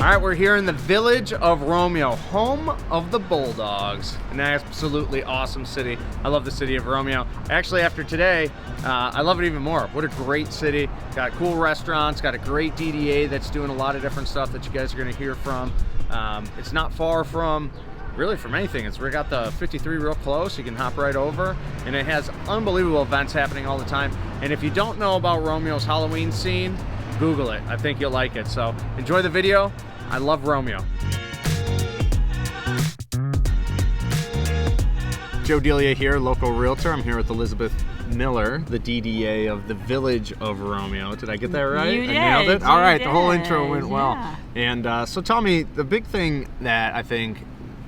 All right, we're here in the village of Romeo, home of the Bulldogs. An absolutely awesome city. I love the city of Romeo. Actually, after today, I love it even more. What a great city. Got cool restaurants, got a great DDA that's doing a lot of different stuff that you guys are gonna hear from. It's not far from, really from anything. We got the 53 real close. You can hop right over, and it has unbelievable events happening all the time. And if you don't know about Romeo's Halloween scene, Google it. I think you'll like it. So enjoy the video. I love Romeo. Joe Delia here, local realtor. I'm here with Elizabeth Miller, the DDA of the village of Romeo. Did I get that right? You did. I nailed it? All right, the whole intro went Yeah. well. And so tell me, the big thing that I think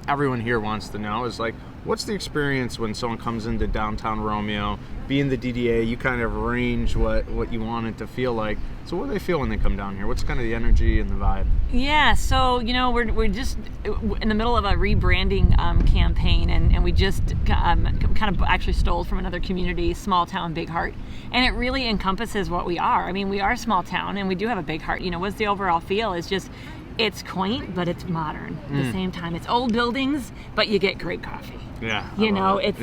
everyone here wants to know is, like, what's the experience when someone comes into Downtown Romeo? Being the DDA, you kind of arrange what you want it to feel like. So what do they feel when they come down here? What's kind of the energy and the vibe? Yeah, so, you know, we're just in the middle of a rebranding campaign, and we just kind of actually stole from another community, small town, big heart. And it really encompasses what we are. I mean, we are small town, and we do have a big heart. You know, what's the overall feel is just, it's quaint, but it's modern at the same time. It's old buildings, but you get great coffee. Yeah, you know, it's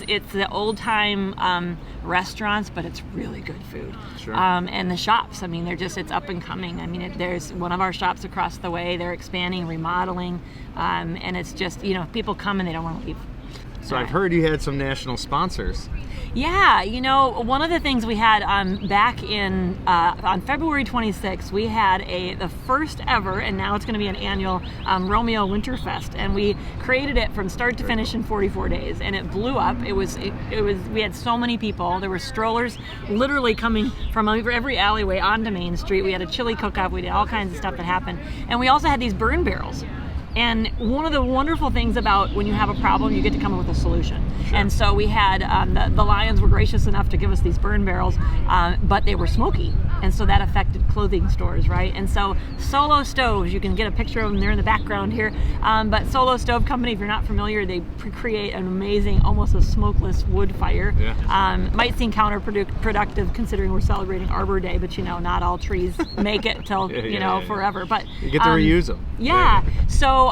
it's the old time restaurants, but it's really good food. Sure. And the shops, I mean, it's up and coming. I mean, there's one of our shops across the way. They're expanding, remodeling, and it's just, you know, people come and they don't want to leave. So I've heard you had some national sponsors. Yeah, you know, one of the things we had back in on February 26th, we had the first ever, and now it's going to be an annual Romeo Winterfest, and we created it from start to finish in 44 days, and it blew up. It was we had so many people. There were strollers literally coming from every alleyway onto Main Street. We had a chili cook-up. We did all kinds of stuff that happened, and we also had these burn barrels. And one of the wonderful things about when you have a problem, you get to come up with a solution. Sure. And so we had, the Lions were gracious enough to give us these burn barrels, but they were smoky. And so that affected clothing stores, right? And so Solo Stoves, you can get a picture of them there in the background here. But Solo Stove Company, if you're not familiar, they create an amazing, almost a smokeless wood fire. Yeah. Might seem counterproductive considering we're celebrating Arbor Day, but you know, not all trees make it till, forever. But you get to reuse them. Yeah. So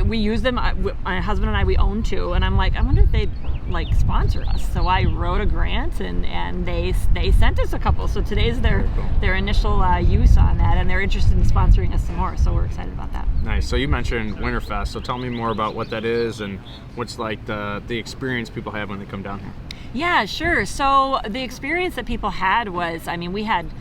we use them. My husband and I, we own two, and I'm like, I wonder if they'd like sponsor us. So I wrote a grant, and they sent us a couple. So today's their initial use on that, and they're interested in sponsoring us some more. So we're excited about that. Nice. So you mentioned Winterfest. So tell me more about what that is and what's like the experience people have when they come down here. Yeah, sure. So the experience that people had was, I mean, we had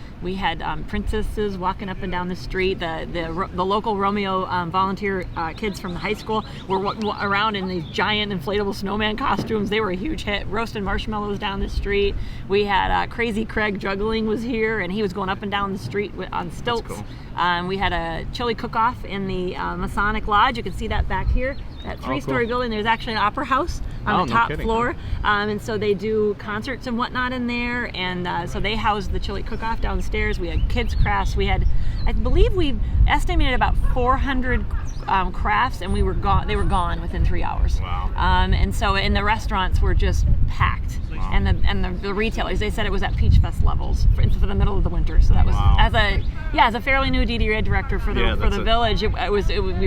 princesses walking up and down the street. The local Romeo volunteer kids from the high school were around in these giant inflatable snowman costumes. They were a huge hit. Roasting marshmallows down the street. We had Crazy Craig juggling was here, and he was going up and down the street on stilts. That's cool. We had a chili cook-off in the Masonic Lodge. You can see that back here. That three-story building. There's actually an opera house on the top floor, and so they do concerts and whatnot in there. And so they housed the chili cook-off downstairs. We had kids crafts. We had, I believe, we estimated about 400 crafts, and they were gone within 3 hours. Wow. And so, and the restaurants were just packed. Wow. And the retailers, they said it was at Peach Fest levels for the middle of the winter. So that was as a fairly new DDA director for the village. We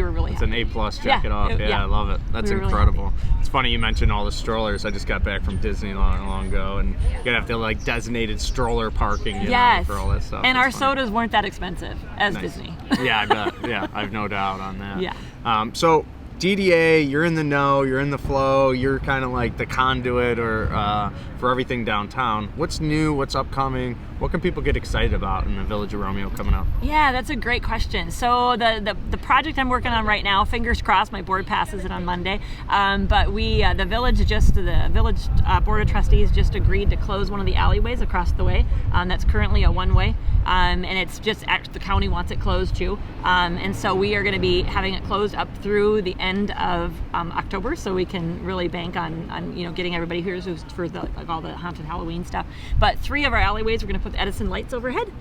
were really happy. It's an A+. Check it off. I love it. That's incredible. Really, it's funny you mentioned all the strollers. I just got back from Disney long ago, and you gotta have to like designated stroller parking know, for all that stuff. And our sodas weren't that expensive as Disney. Yeah, I bet. Yeah, I've no doubt on that. Yeah. So DDA, you're in the know, you're in the flow, you're kind of like the conduit for everything downtown. What's new? What's upcoming? What can people get excited about in the Village of Romeo coming up? Yeah, that's a great question. So the project I'm working on right now, fingers crossed, my board passes it on Monday. But the village board of trustees just agreed to close one of the alleyways across the way. That's currently a one-way, and it's just the county wants it closed too. And so we are going to be having it closed up through the end of October, so we can really bank on getting everybody here for all the haunted Halloween stuff. But 3 of our alleyways, we're going to put Edison lights overhead,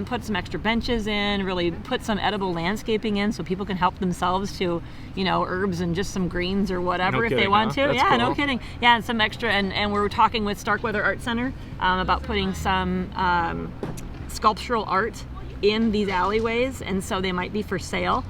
put some extra benches in, really put some edible landscaping in so people can help themselves to herbs and just some greens or whatever if they want to. That's cool. No kidding. Yeah, and some extra, and we're talking with Starkweather Art Center about putting some sculptural art in these alleyways, and so they might be for sale.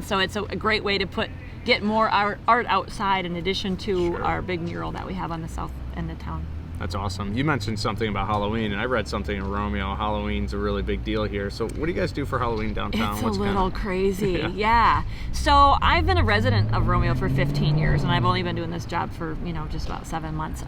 So it's a great way to get more art outside in addition to our big mural that we have on the south end of town. That's awesome. You mentioned something about Halloween, and I read something in Romeo. Halloween's a really big deal here. So what do you guys do for Halloween downtown? It's a little crazy, yeah. So I've been a resident of Romeo for 15 years, and I've only been doing this job for, just about 7 months.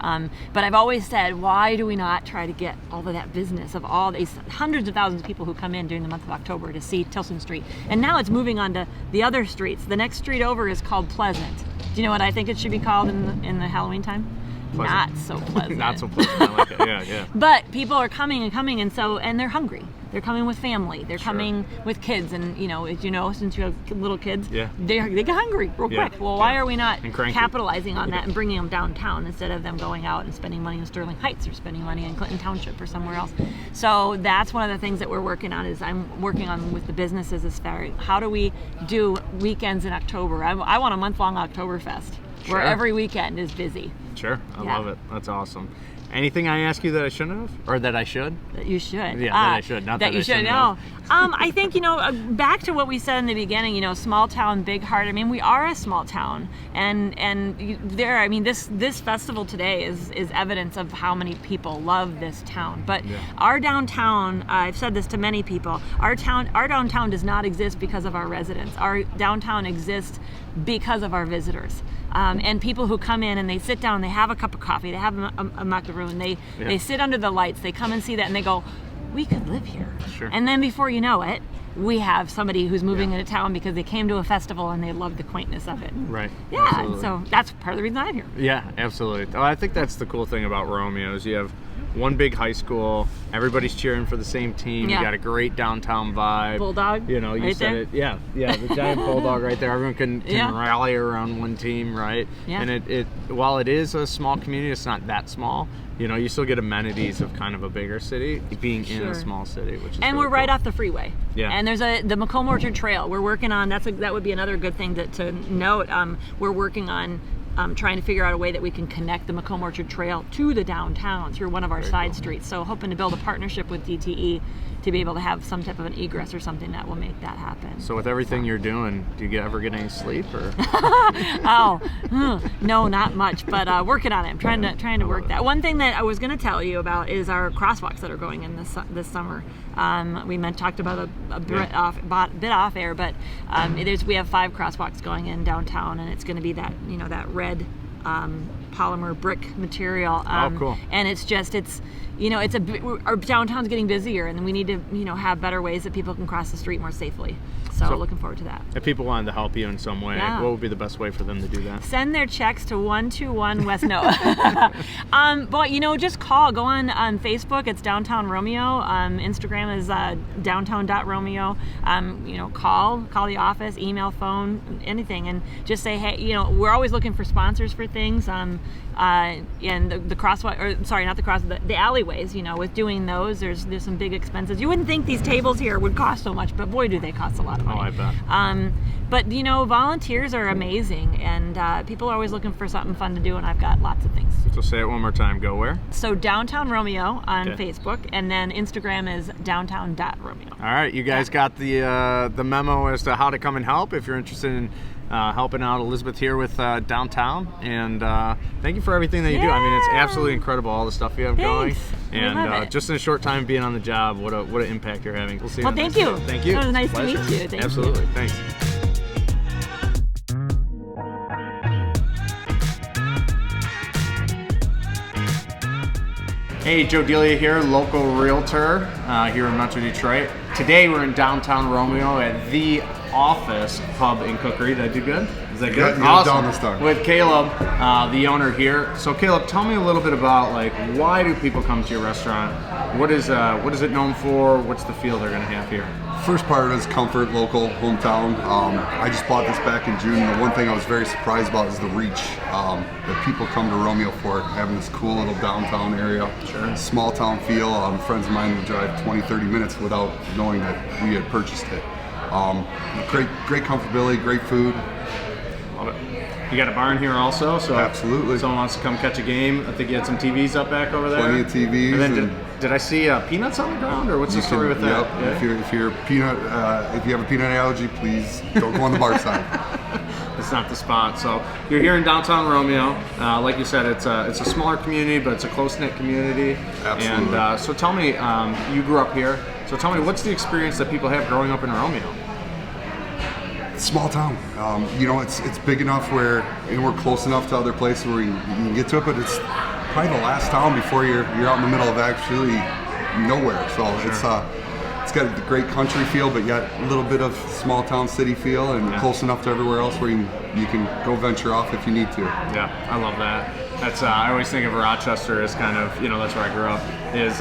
But I've always said, why do we not try to get all of that business of all these hundreds of thousands of people who come in during the month of October to see Tilson Street? And now it's moving on to the other streets. The next street over is called Pleasant. Do you know what I think it should be called in the Halloween time? Pleasant. Not so pleasant. Not so pleasant. I like it. Yeah. But people are coming, and they're hungry. They're coming with family. They're coming with kids, and as you know, since you have little kids, they get hungry real quick. Well, why are we not capitalizing on that and bringing them downtown instead of them going out and spending money in Sterling Heights or spending money in Clinton Township or somewhere else? So that's one of the things that we're working on. I'm working on with the businesses is how do we do weekends in October? I want a month-long Oktoberfest where every weekend is busy. Sure, I love it. That's awesome. Anything I ask you that I shouldn't have, or that I should? That you should. Yeah, that I should. Not that you I should. No. I think back to what we said in the beginning. Small town, big heart. I mean, we are a small town, and this festival today is evidence of how many people love this town. But our downtown, I've said this to many people. Our downtown does not exist because of our residents. Our downtown exists because of our visitors. And people who come in and they sit down, they have a cup of coffee, they have a macaroon, they sit under the lights, they come and see that, and they go, we could live here. Sure. And then before you know it, we have somebody who's moving into town because they came to a festival and they love the quaintness of it. Right. Yeah, absolutely. so that's part of the reason I'm here. Yeah, absolutely. I think that's the cool thing about Romeo is you have one big high school, everybody's cheering for the same team, you got a great downtown vibe. Bulldog, you right said there? it. Yeah, the giant bulldog right there. Everyone can rally around one team, right? Yeah. And it while it is a small community, it's not that small. You still get amenities of kind of a bigger city, being in a small city, which is and really we're right cool. off the freeway. Yeah. And there's the Macomb Orchard Trail. We're working on that would be another good thing to note. We're working on trying to figure out a way that we can connect the Macomb Orchard Trail to the downtown through one of our side streets. So hoping to build a partnership with DTE to be able to have some type of an egress or something that will make that happen. So with everything you're doing, do you ever get any sleep or? No, not much, but working on it. I'm trying to work that. One thing that I was going to tell you about is our crosswalks that are going in this summer. We talked about a bit off air, but we have 5 crosswalks going in downtown, and it's going to be that that red polymer brick material. Cool. And our downtown's getting busier, and we need to have better ways that people can cross the street more safely. So looking forward to that. If people wanted to help you in some way, what would be the best way for them to do that? Send their checks to 121 West. No. But just call. Go on Facebook. It's Downtown Romeo. Instagram is downtown.romeo. Call the office, email, phone, anything, and just say, hey, we're always looking for sponsors for things. And the crosswalk, or sorry, not the crosswalk, the alleyways. With doing those, there's some big expenses. You wouldn't think these tables here would cost so much, but boy, do they cost a lot of money. Oh, I bet. But volunteers are amazing, and people are always looking for something fun to do, and I've got lots of things. So say it one more time. Go where? So Downtown Romeo on Facebook, and then Instagram is downtown.romeo. All right, you guys got the memo as to how to come and help if you're interested in helping out Elizabeth here with downtown, and thank you for everything that you do. I mean, it's absolutely incredible, all the stuff you have going, and just in a short time being on the job, what an impact you're having. We'll see you. Well, thank you. Thank you. It was nice Pleasure. to meet you. Absolutely. Thanks. Hey, Joe Delia here, local realtor here in Metro Detroit. Today we're in downtown Romeo at the Office Pub and Cookery. Did I do good? Is that good? Yeah, awesome. down the star. With Caleb, the owner here. So Caleb, tell me a little bit about why do people come to your restaurant? What is it known for? What's the feel they're going to have here? First part is comfort, local, hometown. I just bought this back in June. The one thing I was very surprised about is the reach that people come to Romeo for, having this cool little downtown area. Sure. Small town feel. Friends of mine would drive 20, 30 minutes without knowing that we had purchased it. Great comfortability, great food. Love it. You got a barn here also, so Absolutely. if someone wants to come catch a game, I think you had some TVs up back over there. Plenty of TVs. And then did I see peanuts on the ground, or what's the story with that? Yep. Yeah? If you have a peanut allergy, please don't go on the bar side. It's not the spot. So you're here in downtown Romeo. Like you said, it's a smaller community, but it's a close-knit community. Absolutely. And so tell me, you grew up here. So tell me, what's the experience that people have growing up in Romeo? Small town. You know, it's big enough where, and we're close enough to other places where you can get to it, but it's probably the last town before you're out in the middle of actually nowhere. So it's got a great country feel, but yet a little bit of small town city feel, and close enough to everywhere else where you can go venture off if you need to. Yeah, I love that. That's I always think of Rochester as kind of, that's where I grew up, is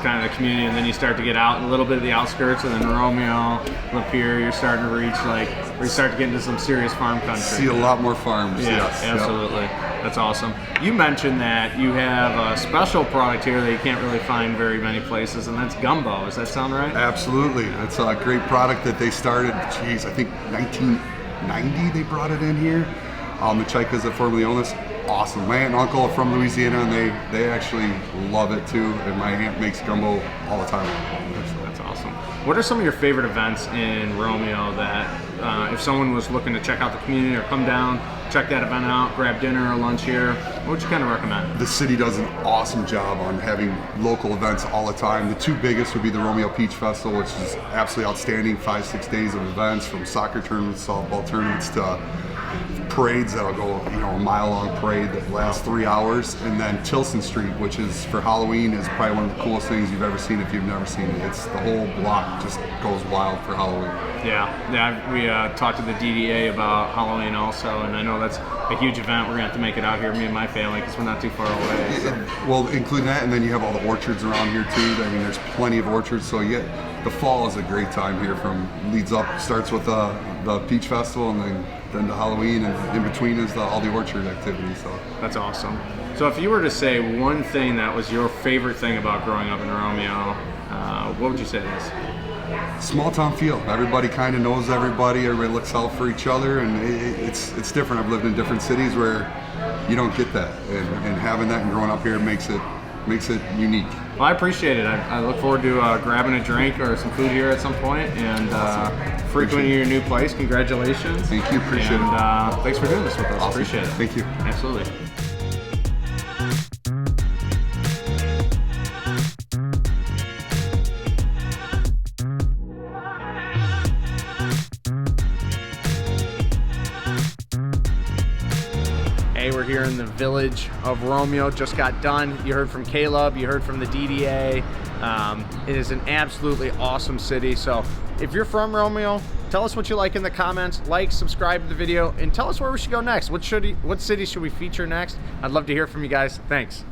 kind of the community, and then you start to get out a little bit of the outskirts, and then Romeo, Lapeer, you're starting to reach where you start to get into some serious farm country. See a lot more farms. Yeah, yes. absolutely. Yep. That's awesome. You mentioned that you have a special product here that you can't really find very many places, and that's gumbo. Does that sound right? Absolutely. It's a great product that they started, I think 1990 they brought it in here. The Chaikas that formerly own this. Awesome. My aunt and uncle are from Louisiana, and they actually love it too, and my aunt makes gumbo all the time. That's awesome. What are some of your favorite events in Romeo that if someone was looking to check out the community or come down, check that event out, grab dinner or lunch here, what would you kind of recommend? The city does an awesome job on having local events all the time. The two biggest would be the Romeo Peach Festival, which is absolutely outstanding, 5-6 days of events, from soccer tournaments, softball tournaments, to parades that'll go, a mile-long parade that lasts 3 hours, and then Tilson Street, which is for Halloween, is probably one of the coolest things you've ever seen if you've never seen it. It's the whole block just goes wild for Halloween. Yeah. We talked to the DDA about Halloween also, and I know that's a huge event. We're gonna have to make it out here, me and my family, because we're not too far away. So. Well, including that, and then you have all the orchards around here too. I mean, there's plenty of orchards, so the fall is a great time here. Starts with the Peach Festival, and then to Halloween, and in between is all the orchard activity. So that's awesome. So if you were to say one thing that was your favorite thing about growing up in Romeo, what would you say it is? Small town feel. Everybody kind of knows everybody. Everybody looks out for each other, and it's different. I've lived in different cities where you don't get that, and having that and growing up here makes it unique. Well, I appreciate it. I look forward to grabbing a drink or some food here at some point, and frequenting your new place. Congratulations. Thank you. Appreciate it. And thanks for doing this with us. Awesome. Appreciate it. Thank you. Absolutely. Hey, we're here in the village of Romeo. Just got done. You heard from Caleb. You heard from the DDA. It is an absolutely awesome city. So if you're from Romeo, tell us what you like in the comments. Like, subscribe to the video, and tell us where we should go next. What city should we feature next? I'd love to hear from you guys. Thanks.